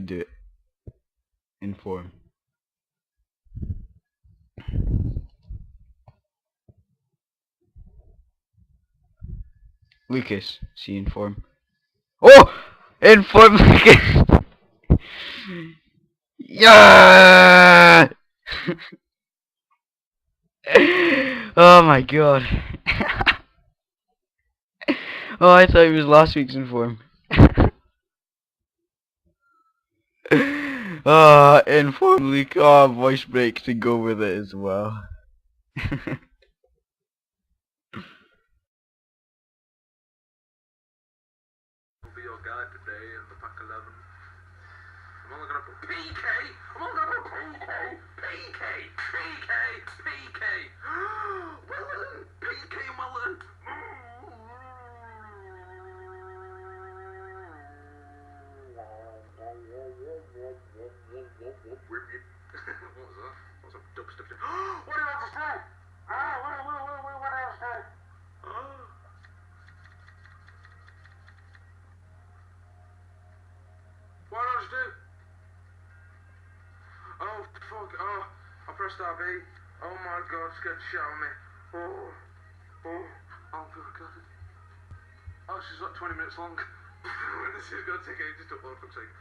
do it. Inform. Lucas, see inform. Oh! Inform Lucas! Yeah! Oh my god. Oh, I thought it was last week's inform. Inform Luke. Oh, voice break to go with it as well. Be your guide today in the pack 11. I'm only gonna put PK! I'm only gonna put PK! PK! PK! PK! Willen! PK Willen! What was that? What's a dubstep? What did I just do? What did I just do? What did I just do? Oh, fuck. Oh, I pressed RB. Oh my god, scared the shit out of me. Oh my god. Oh, she's like 20 minutes long. This is gonna take ages to upload, for fuck's sake.